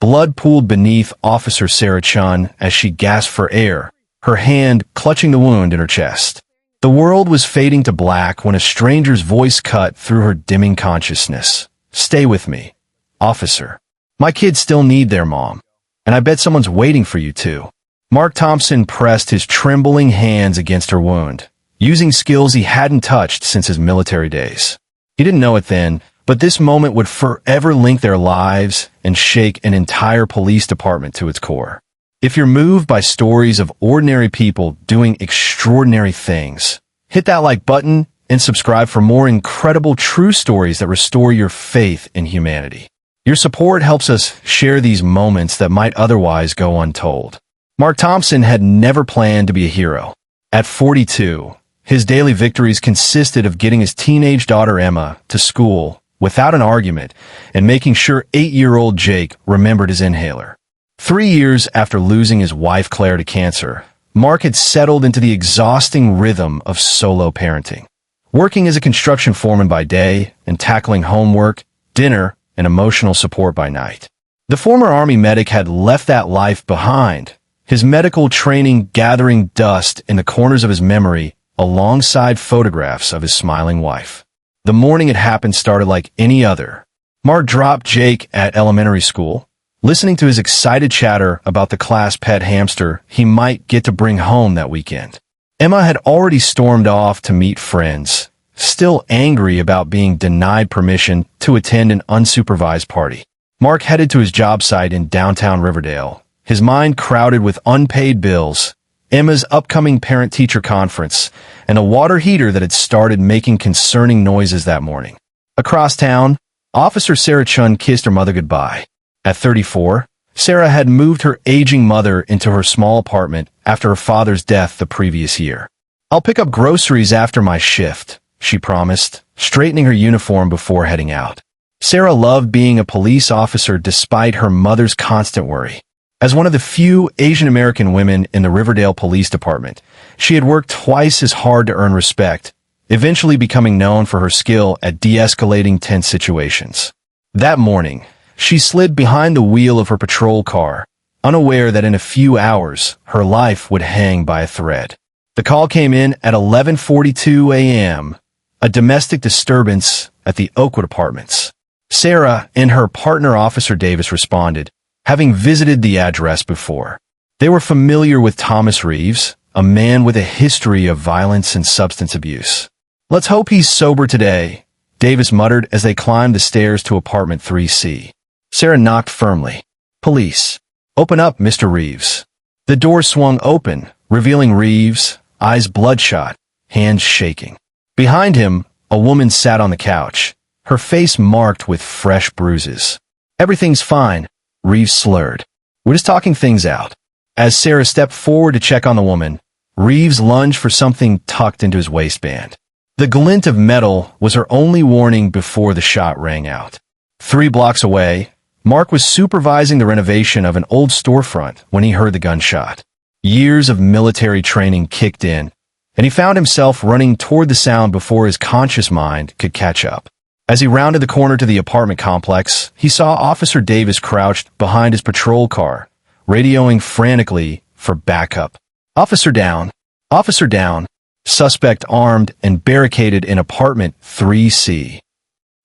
Blood pooled beneath Officer Sarah Chen as she gasped for air, her hand clutching the wound in her chest. The world was fading to black when a stranger's voice cut through her dimming consciousness. "Stay with me, officer. My kids still need their mom, and I bet someone's waiting for you too." Mark Thompson pressed his trembling hands against her wound, using skills he hadn't touched since his military days. He didn't know it then, but this moment would forever link their lives and shake an entire police department to its core. If you're moved by stories of ordinary people doing extraordinary things, hit that like button and subscribe for more incredible true stories that restore your faith in humanity. Your support helps us share these moments that might otherwise go untold. Mark Thompson had never planned to be a hero. At 42, his daily victories consisted of getting his teenage daughter Emma to school without an argument and making sure 8-year-old Jake remembered his inhaler. 3 years after losing his wife Claire to cancer, Mark had settled into the exhausting rhythm of solo parenting, working as a construction foreman by day and tackling homework, dinner, and emotional support by night. The former Army medic had left that life behind, his medical training gathering dust in the corners of his memory alongside photographs of his smiling wife. The morning it happened started like any other. Mark dropped Jake at elementary school, listening to his excited chatter about the class pet hamster he might get to bring home that weekend. Emma had already stormed off to meet friends, still angry about being denied permission to attend an unsupervised party. Mark headed to his job site in downtown Riverdale, his mind crowded with unpaid bills, Emma's upcoming parent-teacher conference, and a water heater that had started making concerning noises that morning. Across town, Officer Sarah Chen kissed her mother goodbye. At 34, Sarah had moved her aging mother into her small apartment after her father's death the previous year. "I'll pick up groceries after my shift," she promised, straightening her uniform before heading out. Sarah loved being a police officer despite her mother's constant worry. As one of the few Asian American women in the Riverdale Police Department, she had worked twice as hard to earn respect, eventually becoming known for her skill at de-escalating tense situations. That morning, she slid behind the wheel of her patrol car, unaware that in a few hours, her life would hang by a thread. The call came in at 11:42 a.m., a domestic disturbance at the Oakwood Apartments. Sarah and her partner Officer Davis responded, having visited the address before. They were familiar with Thomas Reeves, a man with a history of violence and substance abuse. "Let's hope he's sober today," Davis muttered as they climbed the stairs to apartment 3C. Sarah knocked firmly. "Police. Open up, Mr. Reeves." The door swung open, revealing Reeves, eyes bloodshot, hands shaking. Behind him, a woman sat on the couch, her face marked with fresh bruises. "Everything's fine," Reeves slurred. "We're just talking things out." As Sarah stepped forward to check on the woman, Reeves lunged for something tucked into his waistband. The glint of metal was her only warning before the shot rang out. 3 blocks away, Mark was supervising the renovation of an old storefront when he heard the gunshot. Years of military training kicked in, and he found himself running toward the sound before his conscious mind could catch up. As he rounded the corner to the apartment complex, he saw Officer Davis crouched behind his patrol car, radioing frantically for backup. "Officer down. Officer down." Suspect armed and barricaded in apartment 3C.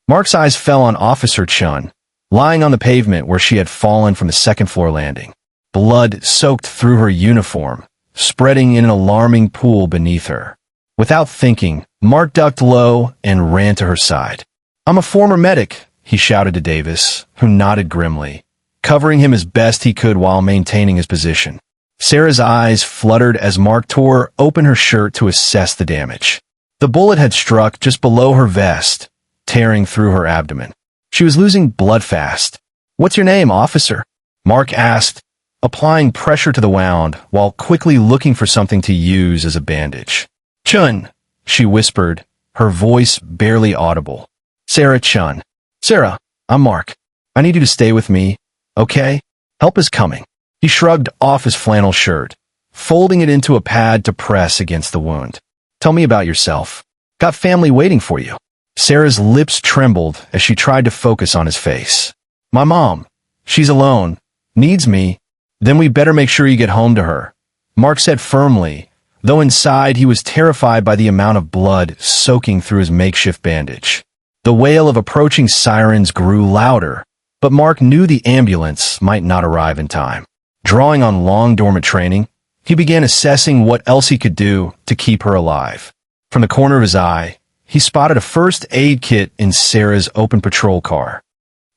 Mark's eyes fell on Officer Chen, lying on the pavement where she had fallen from the second-floor landing. Blood soaked through her uniform, spreading in an alarming pool beneath her. Without thinking, Mark ducked low and ran to her side. "I'm a former medic," he shouted to Davis, who nodded grimly, covering him as best he could while maintaining his position. Sarah's eyes fluttered as Mark tore open her shirt to assess the damage. The bullet had struck just below her vest, tearing through her abdomen. She was losing blood fast. "What's your name, officer?" Mark asked, applying pressure to the wound while quickly looking for something to use as a bandage. "Chun," she whispered, her voice barely audible. "Sarah Chen." "Sarah, I'm Mark. I need you to stay with me, okay? Help is coming." He shrugged off his flannel shirt, folding it into a pad to press against the wound. "Tell me about yourself. Got family waiting for you." Sarah's lips trembled as she tried to focus on his face. "My mom. She's alone, Needs me? Then we better make sure you get home to her, Mark said firmly, though inside he was terrified by the amount of blood soaking through his makeshift bandage. The wail of approaching sirens grew louder, but Mark knew the ambulance might not arrive in time. Drawing on long-dormant training, he began assessing what else he could do to keep her alive. From the corner of his eye, he spotted a first aid kit in Sarah's open patrol car.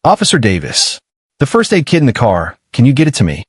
Officer Davis, the first aid kit in the car, can you get it to me?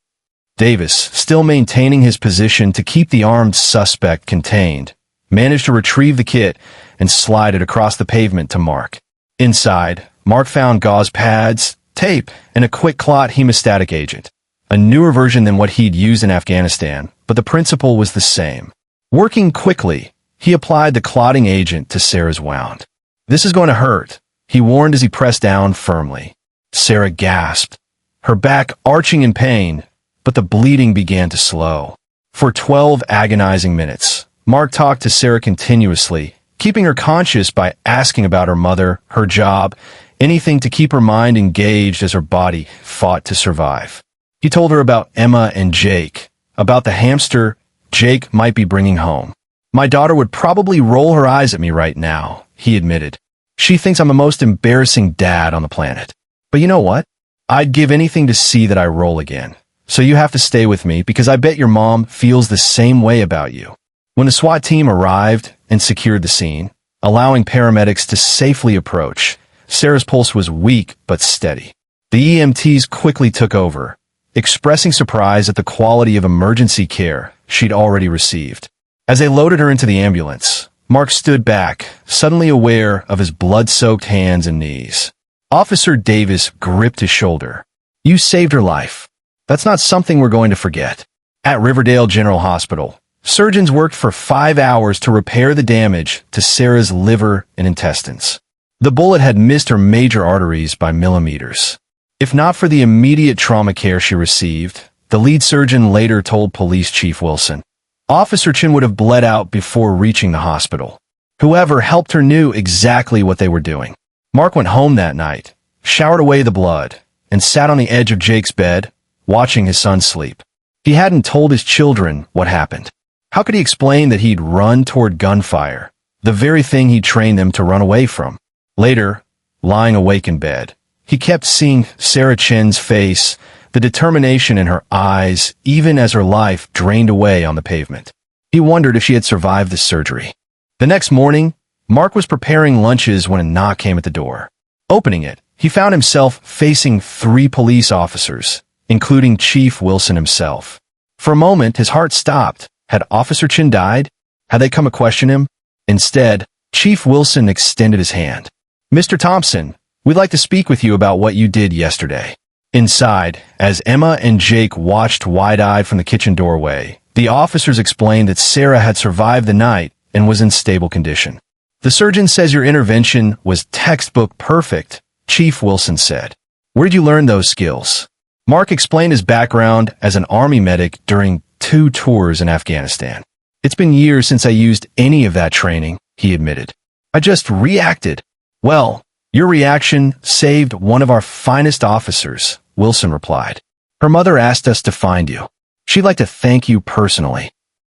Davis, still maintaining his position to keep the armed suspect contained, managed to retrieve the kit and slide it across the pavement to Mark. Inside, Mark found gauze pads, tape, and a quick clot hemostatic agent, a newer version than what he'd used in Afghanistan, but the principle was the same. Working quickly, he applied the clotting agent to Sarah's wound. This is going to hurt, he warned as he pressed down firmly. Sarah gasped, her back arching in pain, but the bleeding began to slow. For 12 agonizing minutes, Mark talked to Sarah continuously, keeping her conscious by asking about her mother, her job, anything to keep her mind engaged as her body fought to survive. He told her about Emma and Jake, about the hamster Jake might be bringing home. My daughter would probably roll her eyes at me right now, he admitted. She thinks I'm the most embarrassing dad on the planet. But you know what? I'd give anything to see that I roll again. So you have to stay with me because I bet your mom feels the same way about you. When the SWAT team arrived and secured the scene, allowing paramedics to safely approach, Sarah's pulse was weak but steady. The EMTs quickly took over, expressing surprise at the quality of emergency care she'd already received. As they loaded her into the ambulance, Mark stood back, suddenly aware of his blood-soaked hands and knees. Officer Davis gripped his shoulder. You saved her life. That's not something we're going to forget. At Riverdale General Hospital, surgeons worked for 5 hours to repair the damage to Sarah's liver and intestines. The bullet had missed her major arteries by millimeters. If not for the immediate trauma care she received, the lead surgeon later told Police Chief Wilson, Officer Chen would have bled out before reaching the hospital. Whoever helped her knew exactly what they were doing. Mark went home that night, showered away the blood, and sat on the edge of Jake's bed, watching his son sleep. He hadn't told his children what happened. How could he explain that he'd run toward gunfire, the very thing he trained them to run away from? Later, lying awake in bed, he kept seeing Sarah Chen's face, the determination in her eyes, even as her life drained away on the pavement. He wondered if she had survived the surgery. The next morning, Mark was preparing lunches when a knock came at the door. Opening it, he found himself facing 3 police officers, including Chief Wilson himself. For a moment, his heart stopped. Had Officer Chen died? Had they come to question him? Instead, Chief Wilson extended his hand. Mr. Thompson, we'd like to speak with you about what you did yesterday. Inside, as Emma and Jake watched wide-eyed from the kitchen doorway, the officers explained that Sarah had survived the night and was in stable condition. The surgeon says your intervention was textbook perfect, Chief Wilson said. Where did you learn those skills? Mark explained his background as an Army medic during 2 tours in Afghanistan. It's been years since I used any of that training, he admitted. I just reacted. Well, your reaction saved one of our finest officers, Wilson replied. Her mother asked us to find you. She'd like to thank you personally.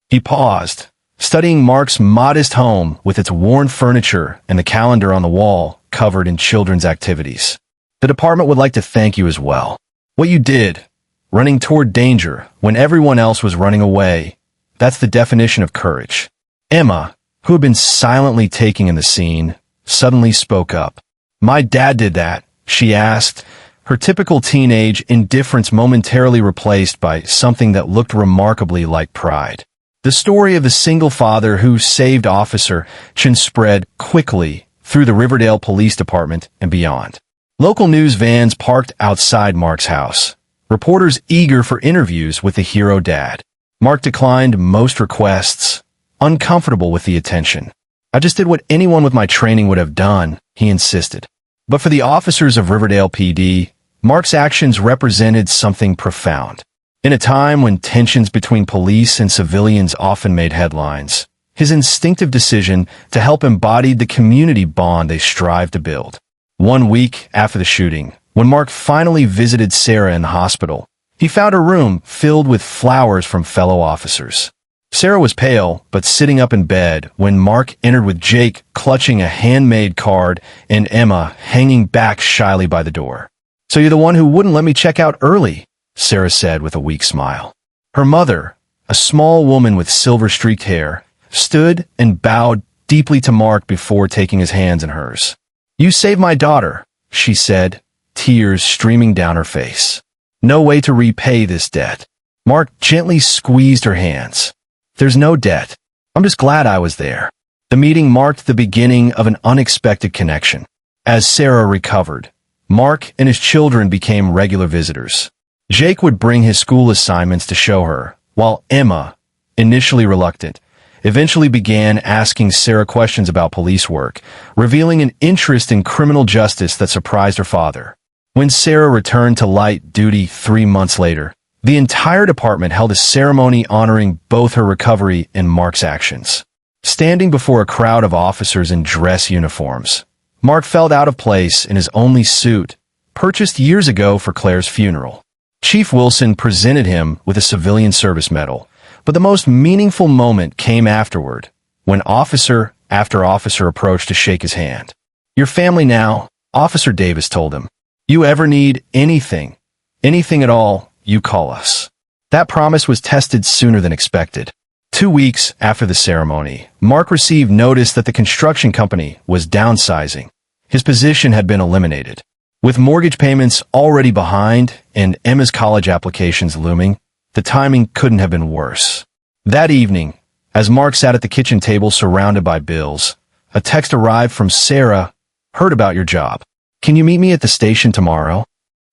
He paused, studying Mark's modest home with its worn furniture and the calendar on the wall covered in children's activities. The department would like to thank you as well. What you did, running toward danger when everyone else was running away, that's the definition of courage. Emma, who had been silently taking in the scene, suddenly spoke up. My dad did that, she asked, her typical teenage indifference momentarily replaced by something that looked remarkably like pride. The story of the single father who saved Officer Chen spread quickly through the Riverdale Police Department and beyond. Local news vans parked outside Mark's house, reporters eager for interviews with the hero dad. Mark declined most requests, uncomfortable with the attention. I just did what anyone with my training would have done, he insisted. But for the officers of Riverdale PD, Mark's actions represented something profound. In a time when tensions between police and civilians often made headlines, his instinctive decision to help embodied the community bond they strive to build. 1 week after the shooting, when Mark finally visited Sarah in the hospital, He found a room filled with flowers from fellow officers. Sarah was pale, but sitting up in bed when Mark entered with Jake clutching a handmade card and Emma hanging back shyly by the door. "So you're the one who wouldn't let me check out early," Sarah said with a weak smile. Her mother, a small woman with silver-streaked hair, stood and bowed deeply to Mark before taking his hands in hers. "You saved my daughter," she said, tears streaming down her face. "No way to repay this debt." Mark gently squeezed her hands. "There's no debt. I'm just glad I was there." The meeting marked the beginning of an unexpected connection. As Sarah recovered, Mark and his children became regular visitors. Jake would bring his school assignments to show her, while Emma, initially reluctant, eventually began asking Sarah questions about police work, revealing an interest in criminal justice that surprised her father. When Sarah returned to light duty 3 months later, the entire department held a ceremony honoring both her recovery and Mark's actions. Standing before a crowd of officers in dress uniforms, Mark felt out of place in his only suit, purchased years ago for Claire's funeral. Chief Wilson presented him with a civilian service medal, but the most meaningful moment came afterward, when officer after officer approached to shake his hand. "Your family now," Officer Davis told him. "You ever need anything at all, you call us." That promise was tested sooner than expected. 2 weeks after the ceremony, Mark received notice that the construction company was downsizing. His position had been eliminated. With mortgage payments already behind and Emma's college applications looming, the timing couldn't have been worse. That evening, as Mark sat at the kitchen table surrounded by bills, a text arrived from Sarah. "Heard about your job. Can you meet me at the station tomorrow?"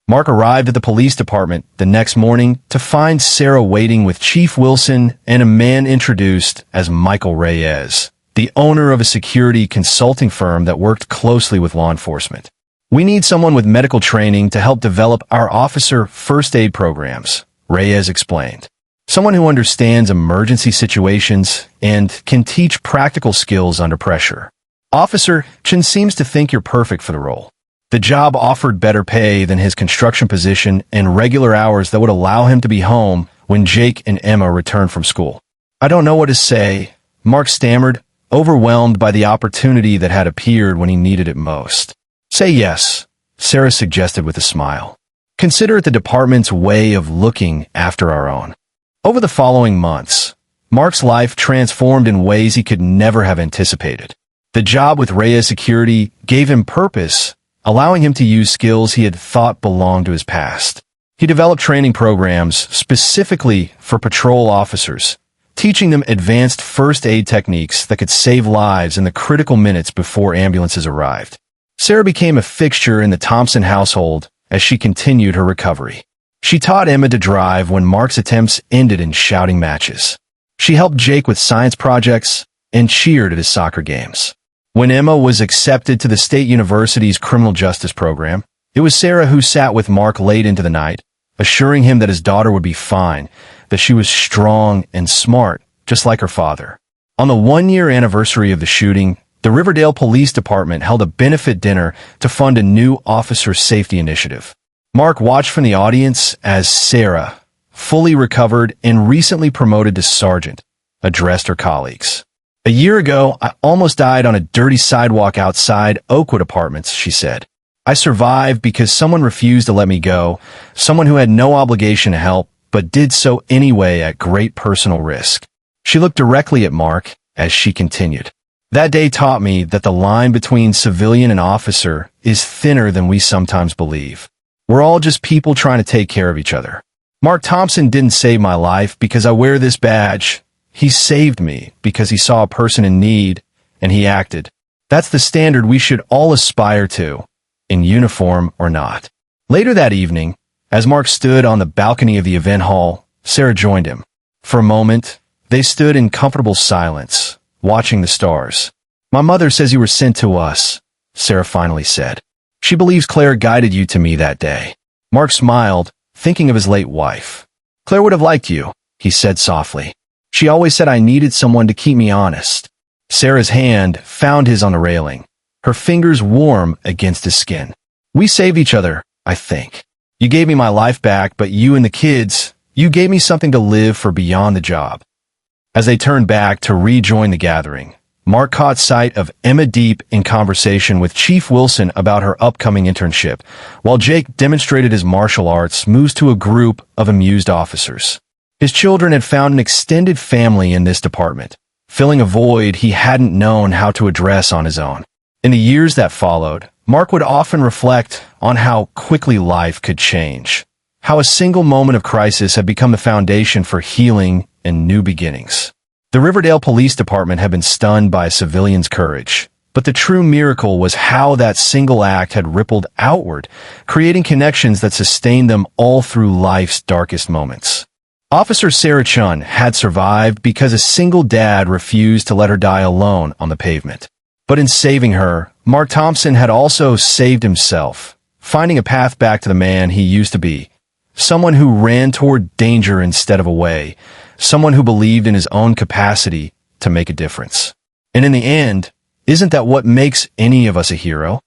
Mark arrived at the police department the next morning to find Sarah waiting with Chief Wilson and a man introduced as Michael Reyes, the owner of a security consulting firm that worked closely with law enforcement. "We need someone with medical training to help develop our officer first aid programs," Reyes explained. "Someone who understands emergency situations and can teach practical skills under pressure. Officer Chen seems to think you're perfect for the role." The job offered better pay than his construction position and regular hours that would allow him to be home when Jake and Emma returned from school. "I don't know what to say," Mark stammered, overwhelmed by the opportunity that had appeared when he needed it most. "Say yes," Sarah suggested with a smile. "Consider it the department's way of looking after our own." Over the following months, Mark's life transformed in ways he could never have anticipated. The job with Reyes Security gave him purpose, allowing him to use skills he had thought belonged to his past. He developed training programs specifically for patrol officers, teaching them advanced first aid techniques that could save lives in the critical minutes before ambulances arrived. Sarah became a fixture in the Thompson household as she continued her recovery. She taught Emma to drive when Mark's attempts ended in shouting matches. She helped Jake with science projects and cheered at his soccer games. When Emma was accepted to the State University's criminal justice program, it was Sarah who sat with Mark late into the night, assuring him that his daughter would be fine, that she was strong and smart, just like her father. On the 1-year anniversary of the shooting, the Riverdale Police Department held a benefit dinner to fund a new officer safety initiative. Mark watched from the audience as Sarah, fully recovered and recently promoted to sergeant, addressed her colleagues. "A year ago, I almost died on a dirty sidewalk outside Oakwood Apartments," she said. "I survived because someone refused to let me go, someone who had no obligation to help, but did so anyway at great personal risk." She looked directly at Mark as she continued. "That day taught me that the line between civilian and officer is thinner than we sometimes believe. We're all just people trying to take care of each other. Mark Thompson didn't save my life because I wear this badge. He saved me because he saw a person in need, and he acted. That's the standard we should all aspire to, in uniform or not." Later that evening, as Mark stood on the balcony of the event hall, Sarah joined him. For a moment, they stood in comfortable silence, watching the stars. "My mother says you were sent to us," Sarah finally said. "She believes Claire guided you to me that day." Mark smiled, thinking of his late wife. "Claire would have liked you," he said softly. "She always said I needed someone to keep me honest." Sarah's hand found his on the railing, her fingers warm against his skin. "We saved each other, I think." You gave me my life back, but you and the kids, you gave me something to live for beyond the job." As they turned back to rejoin the gathering, Mark caught sight of Emma deep in conversation with Chief Wilson about her upcoming internship, while Jake demonstrated his martial arts moves to a group of amused officers. His children had found an extended family in this department, filling a void he hadn't known how to address on his own. In the years that followed, Mark would often reflect on how quickly life could change, how a single moment of crisis had become the foundation for healing and new beginnings. The Riverdale Police Department had been stunned by a civilian's courage, but the true miracle was how that single act had rippled outward, creating connections that sustained them all through life's darkest moments. Officer Sarah Chen had survived because a single dad refused to let her die alone on the pavement. But in saving her, Mark Thompson had also saved himself, finding a path back to the man he used to be, someone who ran toward danger instead of away, someone who believed in his own capacity to make a difference. And in the end, isn't that what makes any of us a hero?